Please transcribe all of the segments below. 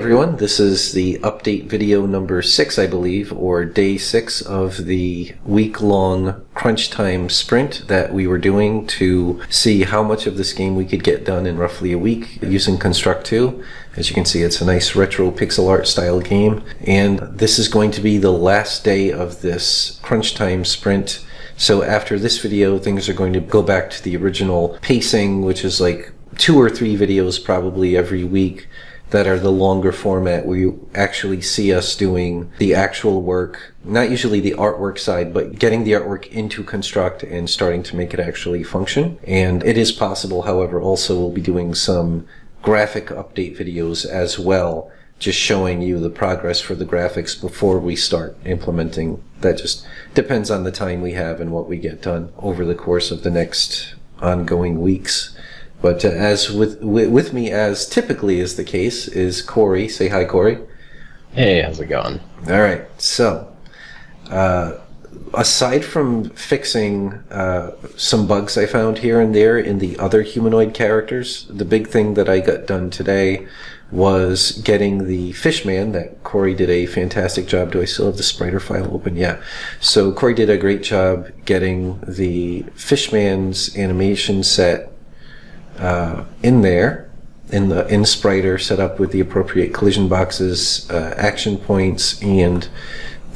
Everyone, this is the update video number 6, I believe, or day 6 of the week-long crunch time sprint that we were doing to see how much of this game we could get done in roughly a week using Construct 2. As you can see, it's a nice retro pixel art style game, and this is going to be the last day of this crunch time sprint. So after this video, things are going to go back to the original pacing, which is like 2 or 3 videos probably every week that are the longer format where you actually see us doing the actual work, not usually the artwork side, but getting the artwork into Construct and starting to make it actually function. And it is possible, however, also we'll be doing some graphic update videos as well, just showing you the progress for the graphics before we start implementing. That just depends on the time we have and what we get done over the course of the next ongoing weeks. But as with me, as typically is the case, is Corey. Say hi, Corey. Hey, how's it going? All right. So, aside from fixing some bugs I found here and there in the other humanoid characters, the big thing that I got done today was getting the Fishman that Corey did a fantastic job. Do I still have the Spriter file open? Yeah. So Corey did a great job getting the Fishman's animation set in there, in Spriter, set up with the appropriate collision boxes, action points, and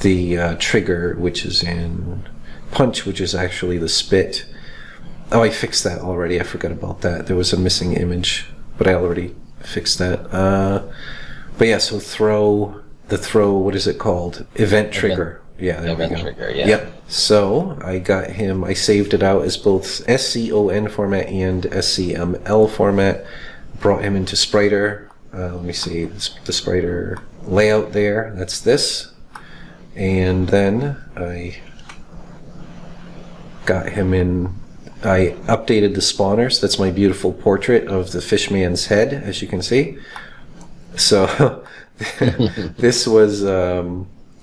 the trigger, which is in Punch, which is actually the spit. Oh, I fixed that already. I forgot about that. There was a missing image, but I already fixed that. But yeah, so the throw, what is it called? Event trigger. Yeah, there we go. Trigger, yeah. Yep. So I got him, I saved it out as both SCON format and SCML format. Brought him into Spriter. Let me see the Spriter layout there. That's this. And then I got him in, I updated the spawners. That's my beautiful portrait of the Fishman's head, as you can see. So this was,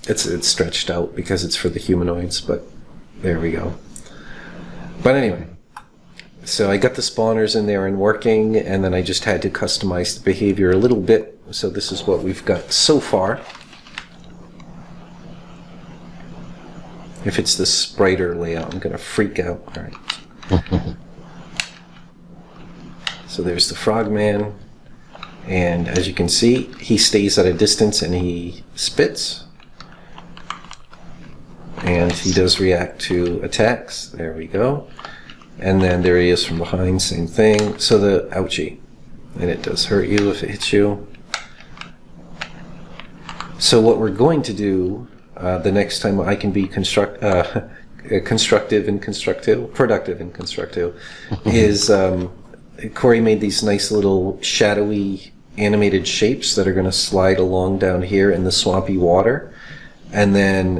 it's stretched out because it's for the humanoids, but there we go. But anyway, so I got the spawners in there and working, and then I just had to customize the behavior a little bit. So this is what we've got so far. If it's the Spriter layout, I'm gonna freak out. All right. So there's the Frogman, and as you can see, he stays at a distance and he spits. And he does react to attacks. There we go. And then there he is from behind, same thing. So the ouchie. And it does hurt you if it hits you. So what we're going to do the next time I can be productive and constructive, is Corey made these nice little shadowy animated shapes that are going to slide along down here in the swampy water. And then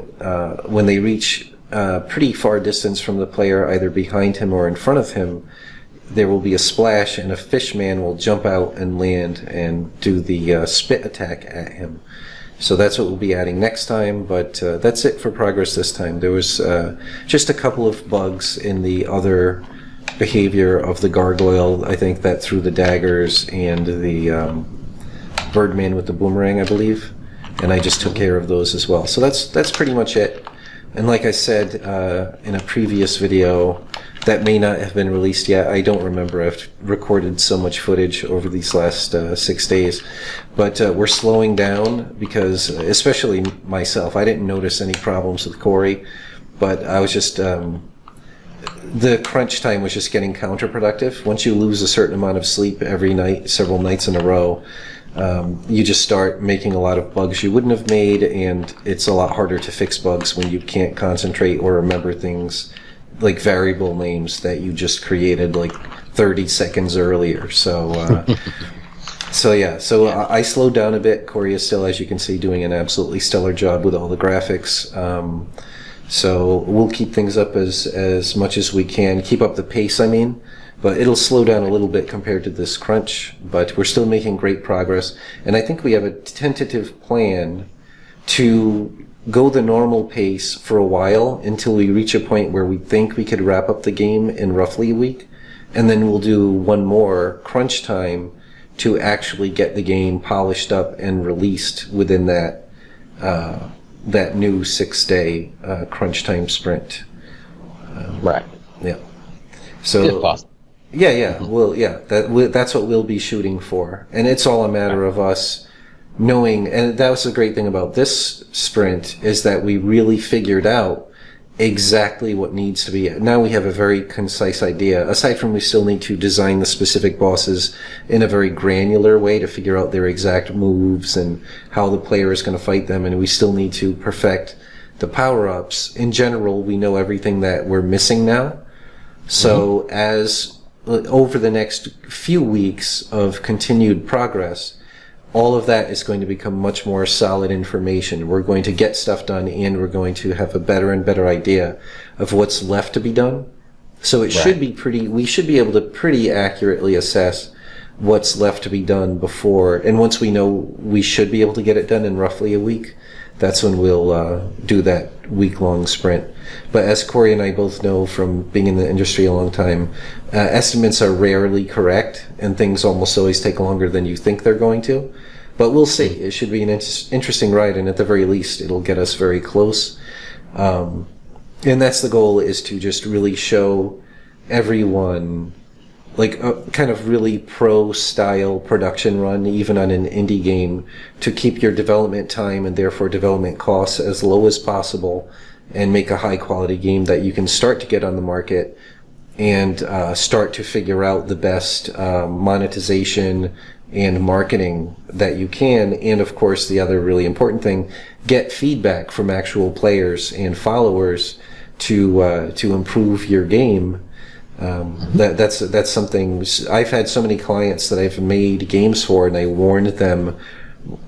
when they reach a pretty far distance from the player, either behind him or in front of him, there will be a splash and a Fishman will jump out and land and do the spit attack at him. So that's what we'll be adding next time, but that's it for progress this time. There was just a couple of bugs in the other behavior of the gargoyle. I think that threw the daggers and the Birdman with the boomerang, I believe. And I just took care of those as well. So that's pretty much it. And like I said in a previous video that may not have been released yet, I don't remember. I've recorded so much footage over these last 6 days. But we're slowing down because, especially myself, I didn't notice any problems with Corey. But I was just, the crunch time was just getting counterproductive. Once you lose a certain amount of sleep every night, several nights in a row, you just start making a lot of bugs you wouldn't have made, and it's a lot harder to fix bugs when you can't concentrate or remember things like variable names that you just created like 30 seconds earlier. So I slowed down a bit. Corey is still, as you can see, doing an absolutely stellar job with all the graphics. So we'll keep things up as much as we can, keep up the pace, I mean. But it'll slow down a little bit compared to this crunch, but we're still making great progress. And I think we have a tentative plan to go the normal pace for a while until we reach a point where we think we could wrap up the game in roughly a week. And then we'll do one more crunch time to actually get the game polished up and released within that new 6-day crunch time sprint. Right. Yeah. So If possible. yeah. Well, yeah. That's what we'll be shooting for, and it's all a matter of us knowing. And that was the great thing about this sprint is that we really figured out exactly what needs to be. Now we have a very concise idea. Aside from we still need to design the specific bosses in a very granular way to figure out their exact moves and how the player is going to fight them, and we still need to perfect the power-ups. In general, we know everything that we're missing now. So as over the next few weeks of continued progress, all of that is going to become much more solid information. We're going to get stuff done, and we're going to have a better and better idea of what's left to be done. So it should be we should be able to pretty accurately assess what's left to be done before. And once we know we should be able to get it done in roughly a week, that's when we'll do that week-long sprint. But as Corey and I both know from being in the industry a long time, estimates are rarely correct, and things almost always take longer than you think they're going to. But we'll see. It should be an interesting ride, and at the very least, it'll get us very close. And that's the goal, is to just really show everyone like a kind of really pro-style production run, even on an indie game, to keep your development time and therefore development costs as low as possible and make a high-quality game that you can start to get on the market and start to figure out the best monetization and marketing that you can. And, of course, the other really important thing, get feedback from actual players and followers to improve your game. That's something. I've had so many clients that I've made games for, and I warned them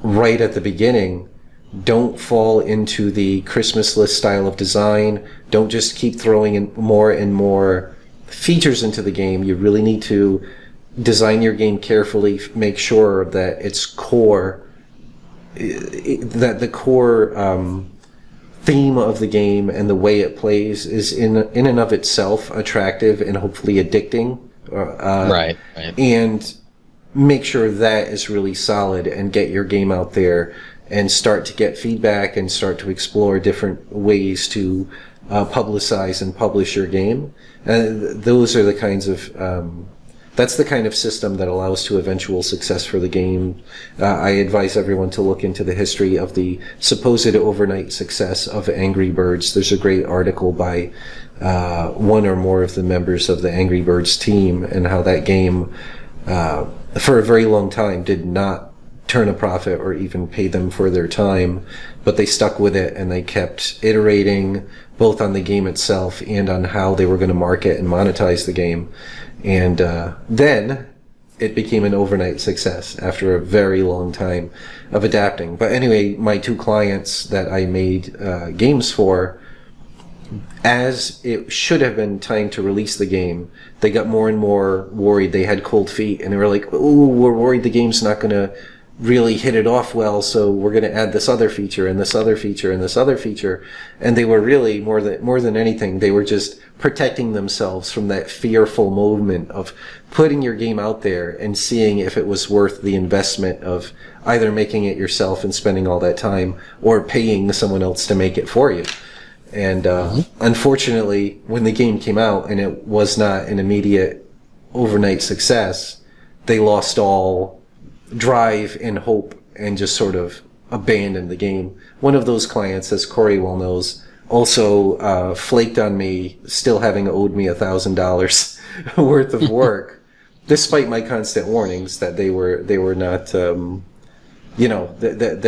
right at the beginning, don't fall into the Christmas list style of design. Don't just keep throwing in more and more features into the game. You really need to design your game carefully, make sure that its core, that the core theme of the game and the way it plays is in and of itself attractive and hopefully addicting. Right. And make sure that is really solid, and get your game out there and start to get feedback and start to explore different ways to publicize and publish your game. Those are the kinds of that's the kind of system that allows to eventual success for the game. I advise everyone to look into the history of the supposed overnight success of Angry Birds. There's a great article by one or more of the members of the Angry Birds team, and how that game, for a very long time, did not turn a profit or even pay them for their time, but they stuck with it, and they kept iterating both on the game itself and on how they were going to market and monetize the game. And then it became an overnight success after a very long time of adapting. But anyway, my two clients that I made games for, as it should have been time to release the game, they got more and more worried. They had cold feet, and they were like, "Oh, we're worried the game's not going to really hit it off well, so we're going to add this other feature and this other feature and this other feature." And they were really, more than anything, they were just protecting themselves from that fearful moment of putting your game out there and seeing if it was worth the investment of either making it yourself and spending all that time, or paying someone else to make it for you. And unfortunately, when the game came out and it was not an immediate overnight success, they lost all drive and hope and just sort of abandoned the game. One of those clients, as Corey well knows, also flaked on me, still having owed me $1,000 worth of work, despite my constant warnings that they were not, that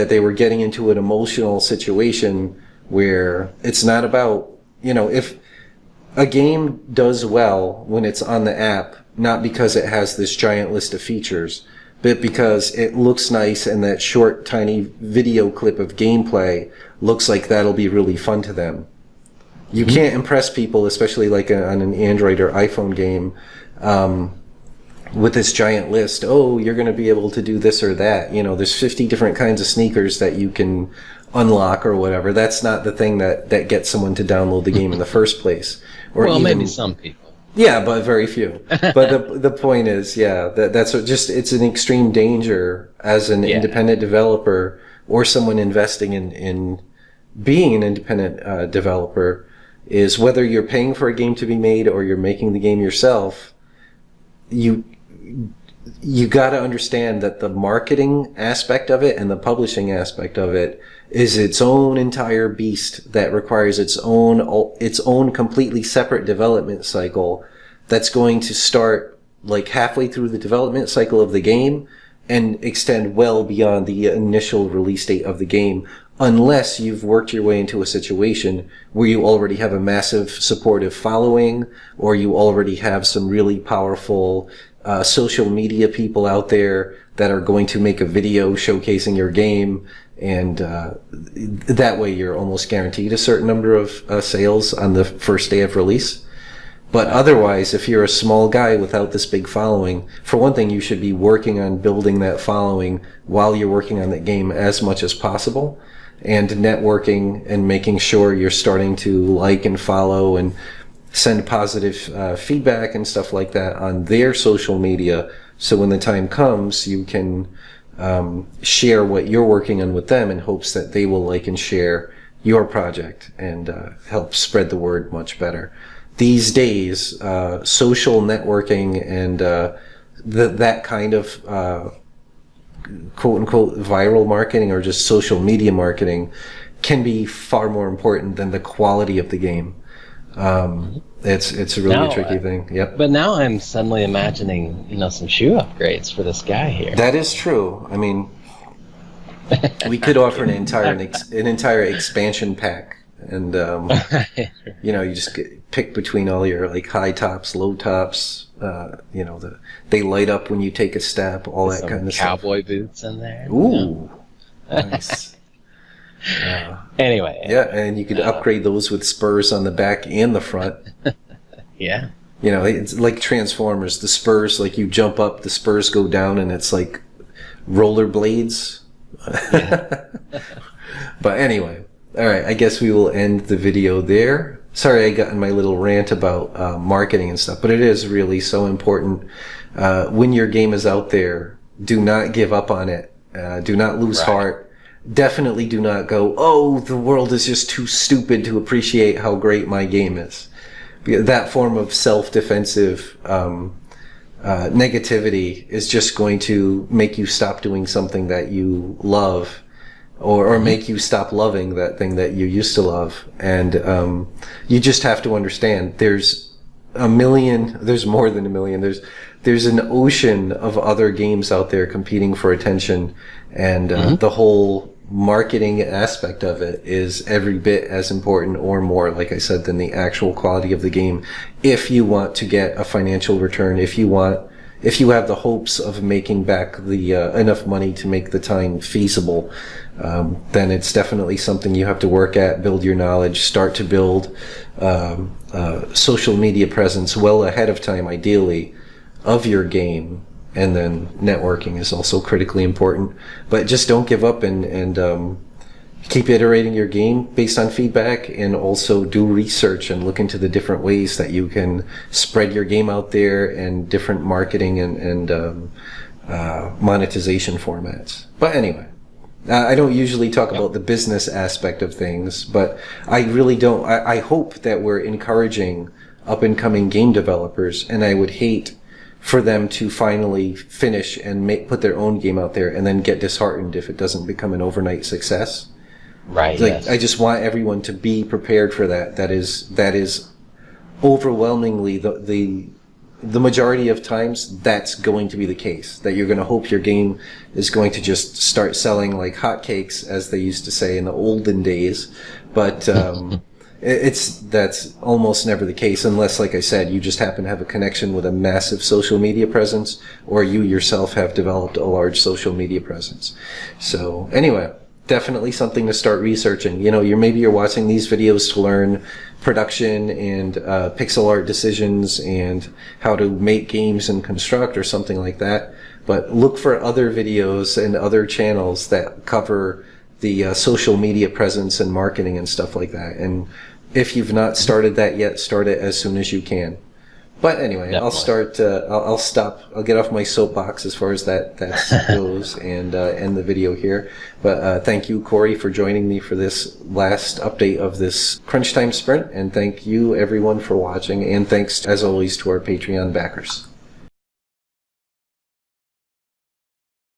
they were getting into an emotional situation where it's not about, if a game does well when it's on the app, not because it has this giant list of features, but because it looks nice and that short, tiny video clip of gameplay looks like that'll be really fun to them. You can't impress people, especially like on an Android or iPhone game, with this giant list. Oh, you're going to be able to do this or that. There's 50 different kinds of sneakers that you can unlock or whatever. That's not the thing that gets someone to download the game in the first place. Or well, even, maybe some people. Yeah, but very few. But the point is, yeah, that's just it's an extreme danger as an independent developer or someone investing in being an independent developer, is whether you're paying for a game to be made or you're making the game yourself, you got to understand that the marketing aspect of it and the publishing aspect of it is its own entire beast that requires its own completely separate development cycle that's going to start like halfway through the development cycle of the game and extend well beyond the initial release date of the game, unless you've worked your way into a situation where you already have a massive supportive following, or you already have some really powerful social media people out there that are going to make a video showcasing your game, and that way you're almost guaranteed a certain number of sales on the first day of release. But otherwise, if you're a small guy without this big following, for one thing, you should be working on building that following while you're working on that game as much as possible, and networking and making sure you're starting to like and follow and send positive feedback and stuff like that on their social media. So when the time comes, you can share what you're working on with them in hopes that they will like and share your project and help spread the word much better. These days, social networking and that kind of quote-unquote viral marketing or just social media marketing can be far more important than the quality of the game. It's a really tricky thing. Yep. But now I'm suddenly imagining, some shoe upgrades for this guy here. That is true. I mean, we could offer an entire expansion pack. And you just pick between all your like high tops, low tops. They light up when you take a step. All that kind of stuff. Cowboy boots in there. Ooh, nice. Anyway. Yeah, and you could upgrade those with spurs on the back and the front. Yeah. It's like Transformers. The spurs, like you jump up, the spurs go down, and it's like rollerblades. Yeah. But anyway. All right, I guess we will end the video there. Sorry I got in my little rant about marketing and stuff, but it is really so important. When your game is out there, do not give up on it. Do not lose heart. Definitely do not go, oh, the world is just too stupid to appreciate how great my game is. That form of self-defensive negativity is just going to make you stop doing something that you love, or make you stop loving that thing that you used to love. And you just have to understand there's more than a million. There's an ocean of other games out there competing for attention, and the whole marketing aspect of it is every bit as important or more, like I said, than the actual quality of the game. If you want to get a financial return, if you have the hopes of making back the enough money to make the time feasible, then it's definitely something you have to work at, build your knowledge, start to build social media presence well ahead of time, ideally, of your game. And then networking is also critically important. But just don't give up and keep iterating your game based on feedback, and also do research and look into the different ways that you can spread your game out there, and different marketing and monetization formats. But anyway, I don't usually talk about the business aspect of things, but I really don't. I hope that we're encouraging up-and-coming game developers, and I would hate for them to finally finish and put their own game out there and then get disheartened if it doesn't become an overnight success. Right. Yes. I just want everyone to be prepared for that. That is overwhelmingly the majority of times that's going to be the case. That you're going to hope your game is going to just start selling like hotcakes, as they used to say in the olden days. But that's almost never the case, unless, like I said, you just happen to have a connection with a massive social media presence, or you yourself have developed a large social media presence. So anyway, definitely something to start researching. Maybe you're watching these videos to learn production and pixel art decisions and how to make games and construct or something like that. But look for other videos and other channels that cover the social media presence and marketing and stuff like that. And if you've not started that yet, start it as soon as you can. But anyway, I'll Definitely. start. I'll stop. I'll get off my soapbox as far as that goes, and end the video here. But thank you, Corey, for joining me for this last update of this Crunch Time sprint, and thank you, everyone, for watching. And thanks, as always, to our Patreon backers.